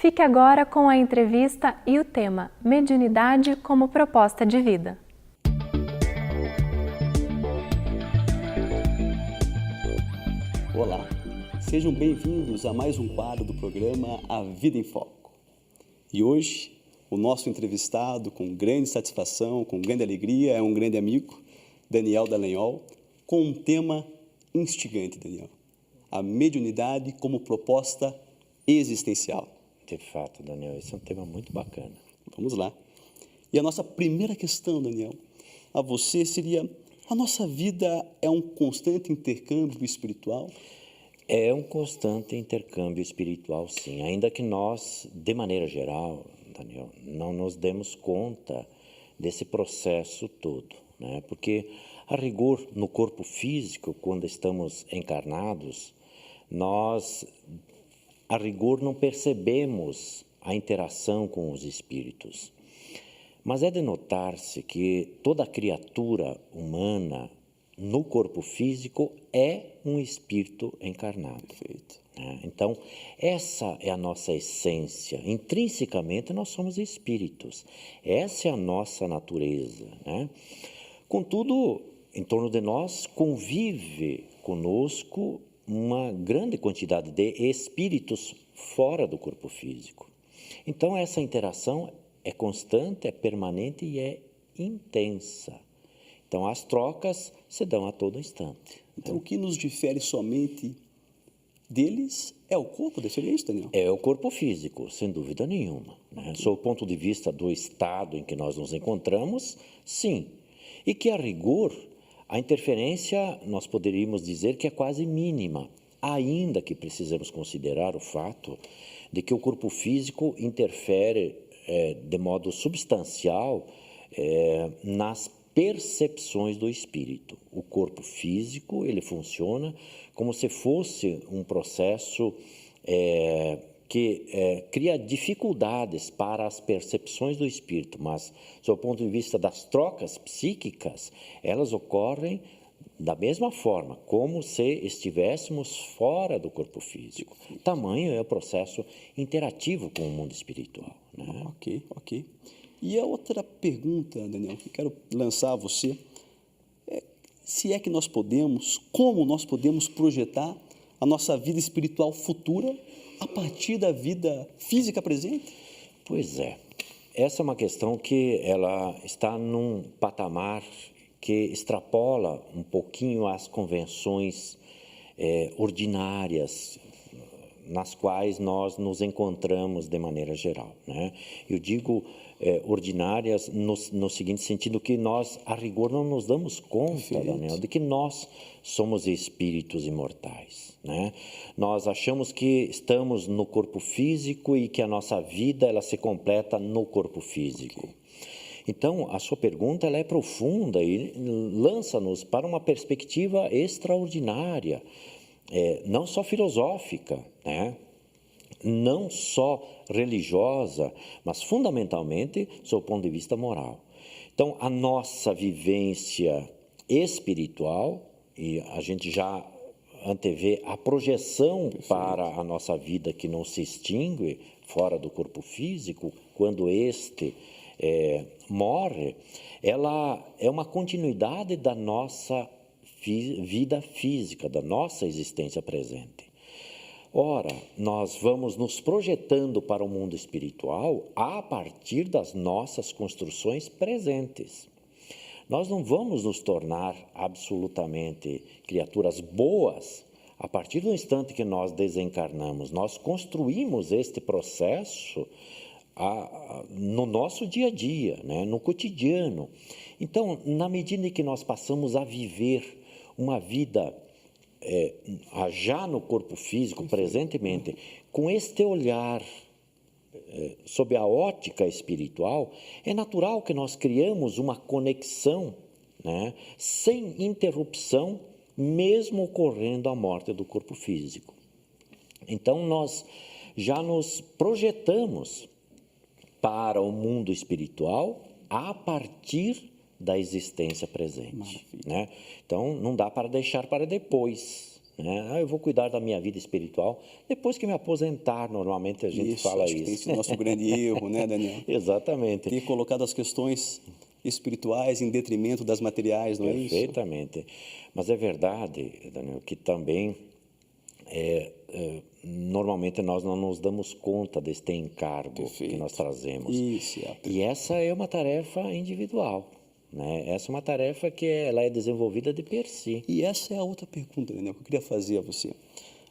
Fique agora com a entrevista e o tema Mediunidade como proposta de vida. Olá, sejam bem-vindos a mais um quadro do programa A Vida em Foco. E hoje, o nosso entrevistado, com grande satisfação, com grande alegria, é um grande amigo, Daniel Dallagnol, com um tema instigante, Daniel. A mediunidade como proposta existencial. De fato, Daniel, esse é um tema muito bacana. Vamos lá. E a nossa primeira questão, Daniel, a você seria: a nossa vida é um constante intercâmbio espiritual? É um constante intercâmbio espiritual, sim, ainda que nós, de maneira geral, Daniel, não nos demos conta desse processo todo, né? Porque, a rigor, no corpo físico, quando estamos encarnados, nós, a rigor, não percebemos a interação com os espíritos. Mas é de notar-se que toda criatura humana, no corpo físico, é um espírito encarnado. Perfeito. Então, essa é a nossa essência. Intrinsecamente, nós somos espíritos. Essa é a nossa natureza, né? Contudo, em torno de nós, convive conosco uma grande quantidade de espíritos fora do corpo físico. Então, essa interação é constante, é permanente e é intensa. Então, as trocas se dão a todo instante. Então, o que nos difere somente deles é o corpo, seria isso, Daniel? É o corpo físico, sem dúvida nenhuma, né? Sob o ponto de vista do estado em que nós nos encontramos, sim. E que, a rigor, a interferência, nós poderíamos dizer que é quase mínima, ainda que precisamos considerar o fato de que o corpo físico interfere de modo substancial nas percepções do espírito. O corpo físico, ele funciona como se fosse um processo que cria dificuldades para as percepções do espírito, mas, sob o ponto de vista das trocas psíquicas, elas ocorrem da mesma forma, como se estivéssemos fora do corpo físico. Tamanho é o processo interativo com o mundo espiritual, né? Ok. E a outra pergunta, Daniel, que eu quero lançar a você, é se é que nós podemos, como nós podemos projetar a nossa vida espiritual futura a partir da vida física presente? Pois é. Essa é uma questão que ela está num patamar que extrapola um pouquinho as convenções ordinárias nas quais nós nos encontramos de maneira geral, né? Eu digo ordinárias no seguinte sentido, que nós, a rigor, não nos damos conta, Daniel, de que nós somos espíritos imortais, né? Nós achamos que estamos no corpo físico e que a nossa vida ela se completa no corpo físico. Então, a sua pergunta ela é profunda e lança-nos para uma perspectiva extraordinária, não só filosófica, né? Não só religiosa, mas fundamentalmente sob o ponto de vista moral. Então, a nossa vivência espiritual, e a gente já antevê a projeção para a nossa vida que não se extingue fora do corpo físico, quando este morre, ela é uma continuidade da nossa vida física, da nossa existência presente. Ora, nós vamos nos projetando para o mundo espiritual a partir das nossas construções presentes. Nós não vamos nos tornar absolutamente criaturas boas a partir do instante que nós desencarnamos. Nós construímos este processo no nosso dia a dia, né? No cotidiano. Então, na medida em que nós passamos a viver uma vida já no corpo físico, presentemente, com este olhar sob a ótica espiritual, é natural que nós criamos uma conexão, né, sem interrupção, mesmo ocorrendo a morte do corpo físico. Então, nós já nos projetamos para o mundo espiritual a partir da existência presente, né? Então, não dá para deixar para depois, né? Eu vou cuidar da minha vida espiritual depois que me aposentar. Normalmente a gente fala acho que tem isso. sido o nosso grande erro, né, Daniel? Exatamente. Ter colocado as questões espirituais em detrimento das materiais, não é isso? Perfeitamente. Mas é verdade, Daniel, que também normalmente nós não nos damos conta deste encargo que nós trazemos. Isso, E essa é uma tarefa individual, né? Essa é uma tarefa que ela é desenvolvida de per si. E essa é a outra pergunta, Daniel, que eu queria fazer a você.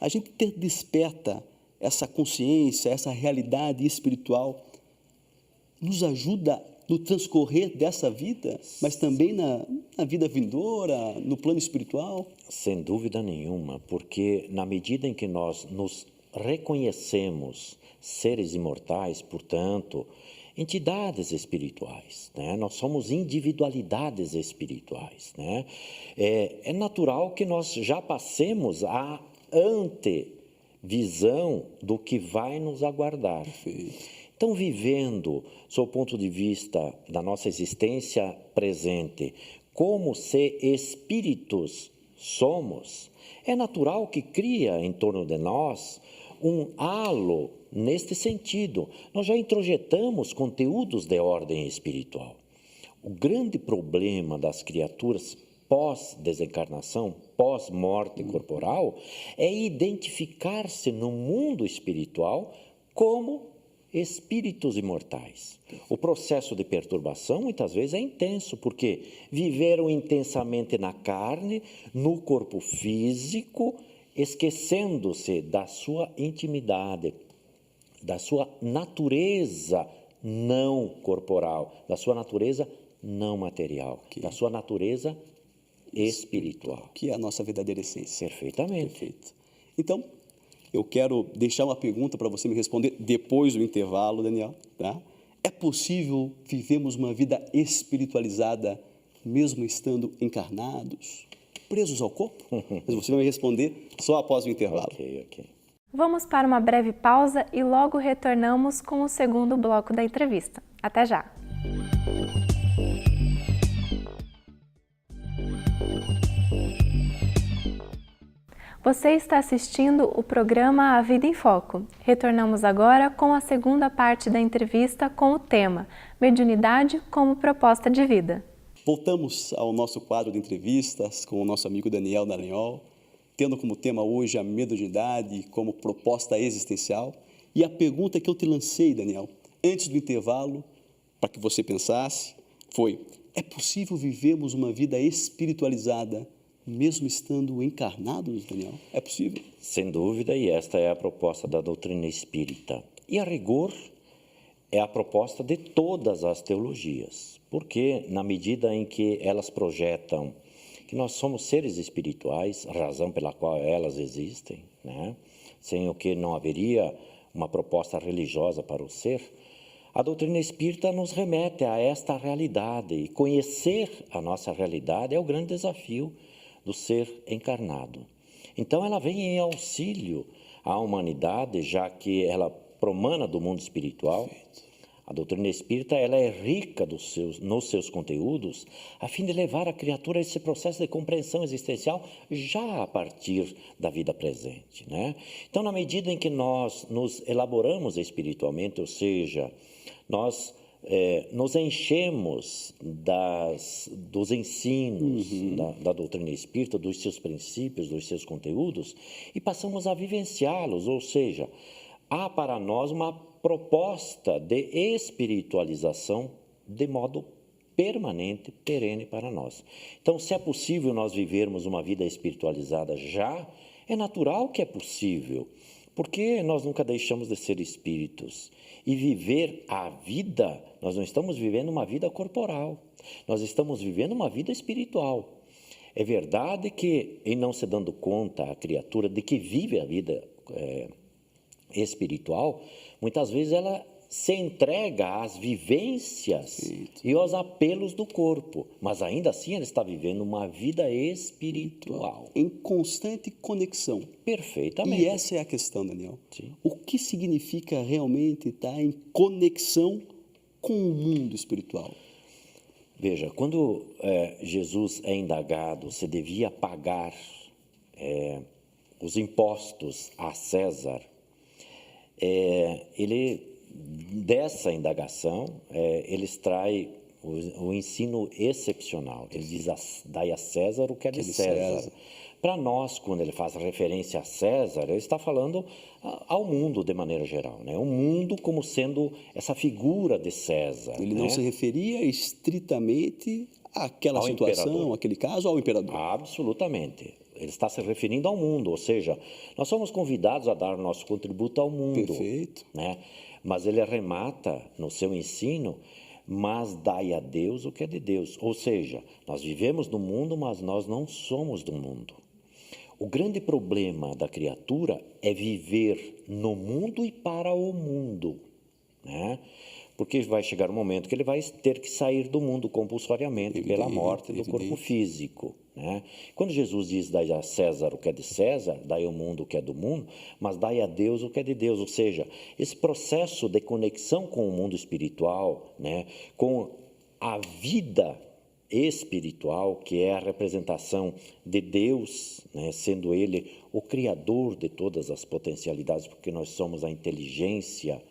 A gente desperta essa consciência, essa realidade espiritual, nos ajuda no transcorrer dessa vida, mas também na vida vindoura, no plano espiritual? Sem dúvida nenhuma, porque na medida em que nós nos reconhecemos seres imortais, portanto, entidades espirituais, né? Nós somos individualidades espirituais, né? É natural que nós já passemos a antevisão do que vai nos aguardar. Então, vivendo, sob o ponto de vista da nossa existência presente, como se espíritos somos, é natural que cria em torno de nós um halo neste sentido. Nós já introjetamos conteúdos de ordem espiritual. O grande problema das criaturas pós-desencarnação, pós-morte corporal, é identificar-se no mundo espiritual como espíritos imortais. O processo de perturbação muitas vezes é intenso, porque viveram intensamente na carne, no corpo físico, esquecendo-se da sua intimidade, da sua natureza não corporal, da sua natureza não material, da sua natureza espiritual. Que é a nossa verdadeira essência. Perfeitamente. Perfeito. Então, eu quero deixar uma pergunta para você me responder depois do intervalo, Daniel. Tá? É possível vivermos uma vida espiritualizada mesmo estando encarnados, presos ao corpo? Mas você vai me responder só após o intervalo. Ok. Vamos para uma breve pausa e logo retornamos com o segundo bloco da entrevista. Até já! Você está assistindo o programa A Vida em Foco. Retornamos agora com a segunda parte da entrevista com o tema Mediunidade como proposta de vida. Voltamos ao nosso quadro de entrevistas com o nosso amigo Daniel Dallagnol, tendo como tema hoje a mediunidade como proposta existencial. E a pergunta que eu te lancei, Daniel, antes do intervalo, para que você pensasse, foi: é possível vivermos uma vida espiritualizada mesmo estando encarnados, Daniel? É possível? Sem dúvida, e esta é a proposta da doutrina espírita. E, a rigor, é a proposta de todas as teologias, porque, na medida em que elas projetam que nós somos seres espirituais, a razão pela qual elas existem, né? Sem o que não haveria uma proposta religiosa para o ser, a doutrina espírita nos remete a esta realidade, e conhecer a nossa realidade é o grande desafio do ser encarnado. Então, ela vem em auxílio à humanidade, já que ela promana do mundo espiritual. A doutrina espírita ela é rica nos seus conteúdos, a fim de levar a criatura a esse processo de compreensão existencial já a partir da vida presente, né? Então, na medida em que nós nos elaboramos espiritualmente, ou seja, nós nos enchemos dos ensinos da doutrina espírita, dos seus princípios, dos seus conteúdos, e passamos a vivenciá-los, ou seja, há para nós uma proposta de espiritualização de modo permanente, perene para nós. Então, se é possível nós vivermos uma vida espiritualizada já, é natural que é possível, porque nós nunca deixamos de ser espíritos. E viver a vida, nós não estamos vivendo uma vida corporal, nós estamos vivendo uma vida espiritual. É verdade que, em não se dando conta a criatura de que vive a vida espiritual, muitas vezes ela se entrega às vivências e aos apelos do corpo, mas ainda assim ela está vivendo uma vida espiritual. Em constante conexão. Perfeitamente. E essa é a questão, Daniel. Sim. O que significa realmente estar em conexão com o mundo espiritual? Veja, quando Jesus é indagado se devia pagar os impostos a César, dessa indagação, ele extrai o ensino excepcional. Ele diz, dai a César o que é de César. Para nós, quando ele faz referência a César, ele está falando ao mundo de maneira geral, né? O mundo como sendo essa figura de César. Ele não se referia estritamente àquela situação, imperador. àquele caso, ao imperador. Absolutamente. Ele está se referindo ao mundo, ou seja, nós somos convidados a dar nosso contributo ao mundo. Perfeito. Né? Mas ele arremata no seu ensino, mas dai a Deus o que é de Deus. Ou seja, nós vivemos no mundo, mas nós não somos do mundo. O grande problema da criatura é viver no mundo e para o mundo, né? Porque vai chegar um momento que ele vai ter que sair do mundo compulsoriamente pela morte do corpo físico, né? Quando Jesus diz, dai a César o que é de César, dai ao mundo o que é do mundo, mas dai a Deus o que é de Deus. Ou seja, esse processo de conexão com o mundo espiritual, né? Com a vida espiritual, que é a representação de Deus, né? Sendo Ele o Criador de todas as potencialidades, porque nós somos a inteligência,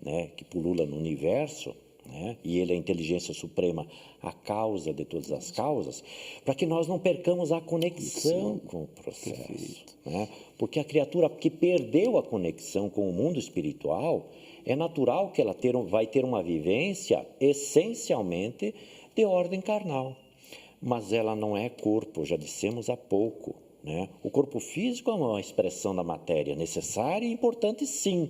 né, que pulula no universo, né, e Ele é a inteligência suprema, a causa de todas as causas, para que nós não percamos a conexão com o processo. Né? Porque a criatura que perdeu a conexão com o mundo espiritual, é natural que ela vai ter uma vivência essencialmente de ordem carnal. Mas ela não é corpo, já dissemos há pouco. Né? O corpo físico é uma expressão da matéria necessária e importante, sim,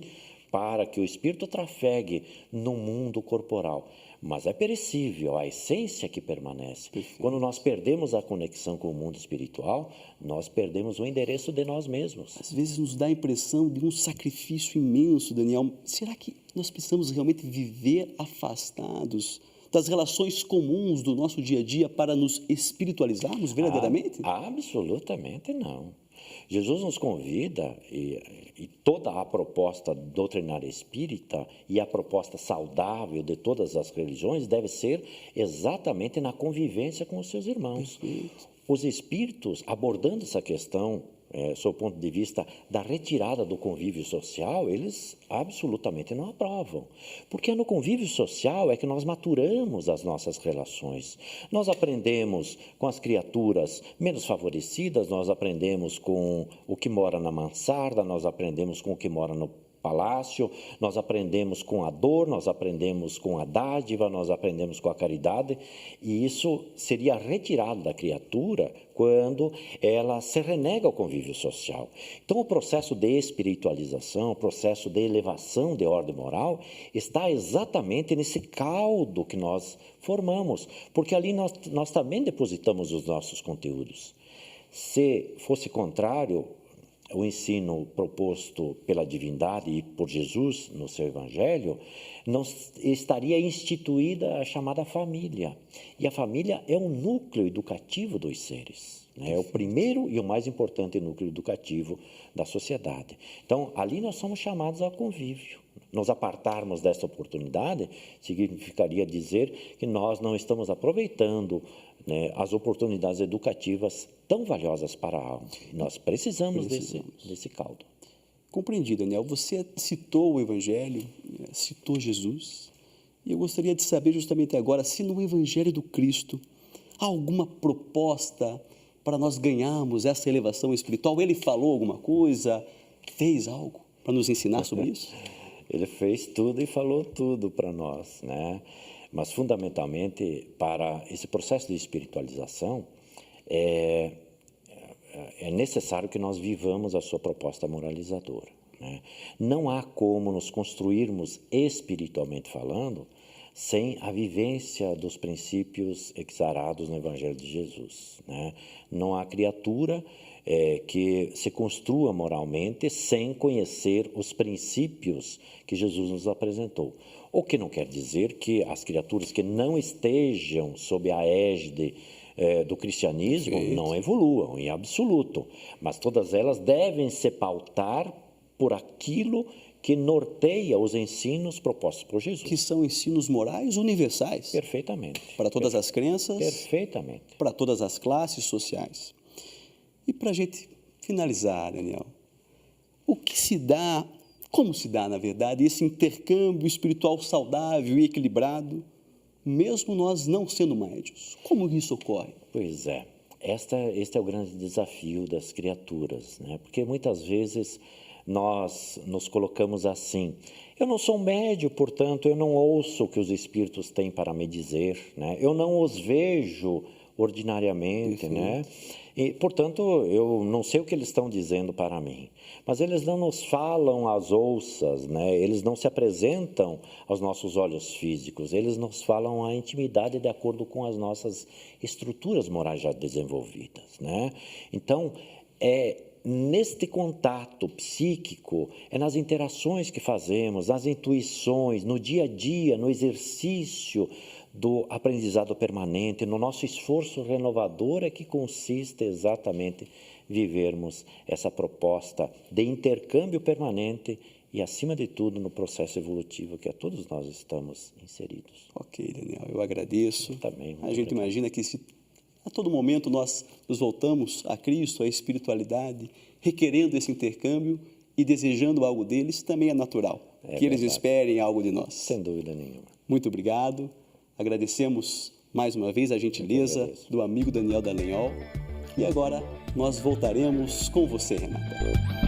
para que o espírito trafegue no mundo corporal. Mas é perecível, a essência que permanece. Perfeito. Quando nós perdemos a conexão com o mundo espiritual, nós perdemos o endereço de nós mesmos. Às vezes nos dá a impressão de um sacrifício imenso, Daniel. Será que nós precisamos realmente viver afastados das relações comuns do nosso dia a dia para nos espiritualizarmos verdadeiramente? Absolutamente não. Jesus nos convida, e toda a proposta doutrinária espírita e a proposta saudável de todas as religiões deve ser exatamente na convivência com os seus irmãos. Perfeito. Os espíritos, abordando essa questão, sob o ponto de vista da retirada do convívio social, eles absolutamente não aprovam. Porque é no convívio social é que nós maturamos as nossas relações. Nós aprendemos com as criaturas menos favorecidas, nós aprendemos com o que mora na mansarda, nós aprendemos com o que mora no palácio, nós aprendemos com a dor, nós aprendemos com a dádiva, nós aprendemos com a caridade, e isso seria retirado da criatura quando ela se renega ao convívio social. Então, o processo de espiritualização, o processo de elevação de ordem moral, está exatamente nesse caldo que nós formamos, porque ali nós também depositamos os nossos conteúdos. Se fosse contrário, o ensino proposto pela divindade e por Jesus no seu evangelho, não estaria instituída a chamada família. E a família é o núcleo educativo dos seres, né? É o primeiro e o mais importante núcleo educativo da sociedade. Então, ali nós somos chamados ao convívio. Nos apartarmos dessa oportunidade significaria dizer que nós não estamos aproveitando, né, as oportunidades educativas tão valiosas para a alma. Nós precisamos desse caldo. Compreendido, Daniel. Você citou o Evangelho, citou Jesus, e eu gostaria de saber justamente agora se no Evangelho do Cristo há alguma proposta para nós ganharmos essa elevação espiritual. Ele falou alguma coisa, fez algo para nos ensinar sobre isso? Ele fez tudo e falou tudo para nós, né? Mas, fundamentalmente, para esse processo de espiritualização, é necessário que nós vivamos a sua proposta moralizadora, né? Não há como nos construirmos espiritualmente falando sem a vivência dos princípios exarados no Evangelho de Jesus, né? Não há criatura que se construa moralmente sem conhecer os princípios que Jesus nos apresentou. O que não quer dizer que as criaturas que não estejam sob a égide do cristianismo não evoluam, em absoluto. Mas todas elas devem se pautar por aquilo que norteia os ensinos propostos por Jesus. Que são ensinos morais universais. Perfeitamente. Para todas as crenças. Perfeitamente. Para todas as classes sociais. E para a gente finalizar, Daniel, o que se dá, como se dá, na verdade, esse intercâmbio espiritual saudável e equilibrado, mesmo nós não sendo médios? Como isso ocorre? Pois é, este é o grande desafio das criaturas, né? Porque muitas vezes nós nos colocamos assim: eu não sou médio, portanto, eu não ouço o que os espíritos têm para me dizer, né? Eu não os vejo ordinariamente, né? E, portanto, eu não sei o que eles estão dizendo para mim. Mas eles não nos falam às ouças, né? Eles não se apresentam aos nossos olhos físicos, eles nos falam a intimidade de acordo com as nossas estruturas morais já desenvolvidas, né? Então, neste contato psíquico, é nas interações que fazemos, nas intuições, no dia a dia, no exercício do aprendizado permanente, no nosso esforço renovador é que consiste exatamente vivermos essa proposta de intercâmbio permanente e, acima de tudo, no processo evolutivo que a todos nós estamos inseridos. Ok, Daniel, eu agradeço. Também. A gente imagina que se a todo momento nós nos voltamos a Cristo, à espiritualidade, requerendo esse intercâmbio e desejando algo deles, também é natural que eles esperem algo de nós. Sem dúvida nenhuma. Muito obrigado. Agradecemos mais uma vez a gentileza do amigo Daniel Dallagnol. E agora nós voltaremos com você, Renata.